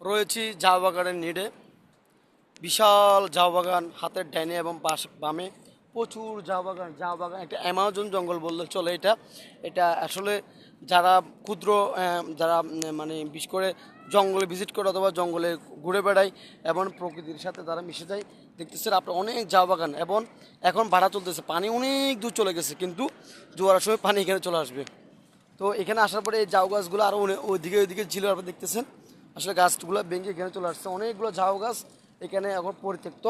রয়েছি ঝাউ বাগানের নিড়ে। বিশাল ঝাউ বাগান, হাতের ডাইনে এবং বামে প্রচুর ঝাউ বাগান একটা অ্যামাজন জঙ্গল বললে চলে। এটা এটা আসলে যারা ক্ষুদ্র যারা মানে বিশেষ করে জঙ্গলে ভিজিট করে অথবা জঙ্গলে ঘুরে বেড়ায় এবং প্রকৃতির সাথে তারা মিশে যায়, দেখতেছেন আপনার অনেক ঝাউ বাগান। এবং এখন ভাড়া চলতেছে, পানি অনেক দূর চলে গেছে, কিন্তু জোয়ারের সময় পানি এখানে চলে আসবে। তো এখানে আসার পরে এই ঝাউ গাছগুলো আরও ওইদিকে ছিল, আপনারা দেখতেছেন আসলে গাছগুলো ভেঙে এখানে চলে আসছে। অনেকগুলো ঝাউ গাছ এখানে এখন পরিত্যক্ত।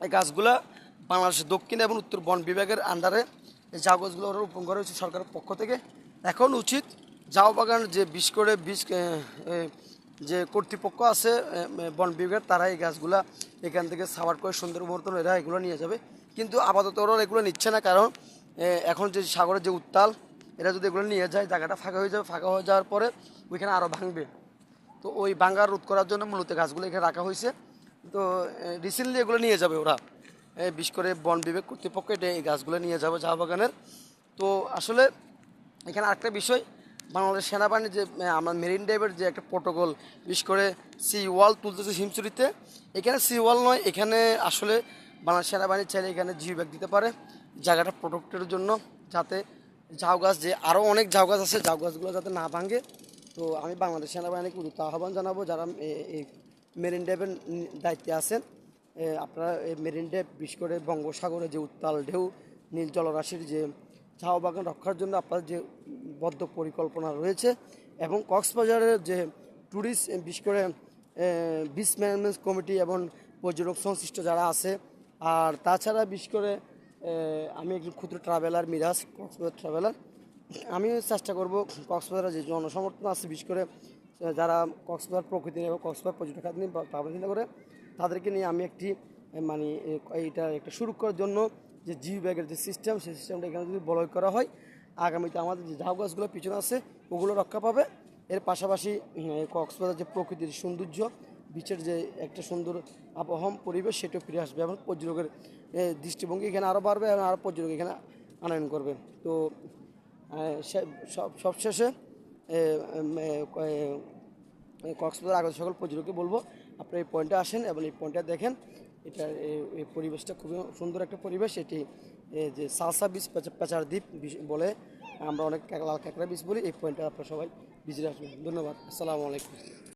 এই গাছগুলা বাংলাদেশের দক্ষিণ এবং উত্তর বন বিভাগের আন্ডারে এই ঝাউ গাছগুলো ওরা রোপণ করা হয়েছে সরকারের পক্ষ থেকে। এখন উচিত ঝাউ বাগান যে যে কর্তৃপক্ষ আছে বন বিভাগের, তারা এই গাছগুলা এখান থেকে সাবার করে সুন্দর মতন এরা এগুলো নিয়ে যাবে। কিন্তু আপাতত ওরা এগুলো নিচ্ছে না, কারণ এখন যে সাগরের যে উত্তাল, এরা যদি এগুলো নিয়ে যায় জায়গাটা ফাঁকা হয়ে যাবে। ফাঁকা হয়ে যাওয়ার পরে ওইখানে আরও ভাঙবে। তো ওই ভাঙা রোধ করার জন্য মূলত গাছগুলো এখানে রাখা হয়েছে। তো রিসেন্টলি এগুলো নিয়ে যাবে ওরা, বিশেষ করে বন বিভাগ কর্তৃপক্ষ এটা এই গাছগুলো নিয়ে যাবে চা বাগানের। তো আসলে এখানে আরেকটা বিষয়, বাংলাদেশ সেনাবাহিনীর যে আমরা মেরিন ড্রাইভের যে একটা প্রোটোকল, বিশেষ করে সি ওয়াল তুলতেছে হিমচুরিতে, এখানে সি ওয়াল নয়, এখানে আসলে বাংলাদেশ সেনাবাহিনী চাইলে এখানে জিও ব্যাগ দিতে পারে জায়গাটা প্রোটেক্টের জন্য, যাতে ঝাউ গাছ যে আরও অনেক ঝাউ গাছ আছে ঝাউ গাছগুলো যাতে না ভাঙে। তো আমি বাংলাদেশ সেনাবাহিনীকে উদ্যত আহ্বান জানাবো, যারা এই মেরিন ড্রাইভের দায়িত্বে আছেন, আপনারা এই মেরিন ড্রাইভ বিশেষ করে বঙ্গোসাগরে যে উত্তাল ঢেউ, নীল জলরাশির যে ঝাউ বাগান রক্ষার জন্য আপনার যে বদ্ধ পরিকল্পনা রয়েছে, এবং কক্সবাজারের যে ট্যুরিস্ট বিশেষ করে বিচ ম্যানেজমেন্ট কমিটি এবং পর্যটক সংশ্লিষ্ট যারা আছে, আর তাছাড়া বিশেষ করে আমি একজন ক্ষুদ্র ট্রাভেলার মিরাজ, কক্সবাজার ট্রাভেলার। আমিও চেষ্টা করব কক্সবাজারের যে জনসমর্থন আছে, বিশেষ করে যারা কক্সবাজার প্রকৃতি এবং কক্সবাজার পর্যটন খাত নিয়ে ভাবনা চিন্তা করে, তাদেরকে নিয়ে আমি একটি মানে এইটা একটা শুরু করার জন্য যে জিও ব্যাগের যে সিস্টেম, সেই সিস্টেমটা এখানে যদি বলয় করা হয়, আগামীতে আমাদের যে ঝাউ গাছগুলো পিছনে আছে ওগুলো রক্ষা পাবে। এর পাশাপাশি কক্সবাজার যে প্রকৃতির সৌন্দর্য, বিচের যে একটা সুন্দর আবহাওয়া পরিবেশ, সেটাও ফিরে আসবে এবং পর্যটকের দৃষ্টিভঙ্গি এখানে আরও বাড়বে এবং আরও পর্যটক এখানে আনয়ন করবে। তো সবশেষে কক্সবাজার আগত সকল পর্যটককে বলবো, আপনি এই পয়েন্টে আসেন এবং এই পয়েন্টটা দেখেন। এটা এই পরিবেশটা খুবই সুন্দর একটা পরিবেশ। এটি যে সালসা বিচ, পেচার দ্বীপ বলে আমরা অনেক লাল কাঁকড়া বিচ বলি, এই পয়েন্টটা আপনারা সবাই ভিজিট আসবেন। ধন্যবাদ, আসসালামু আলাইকুম।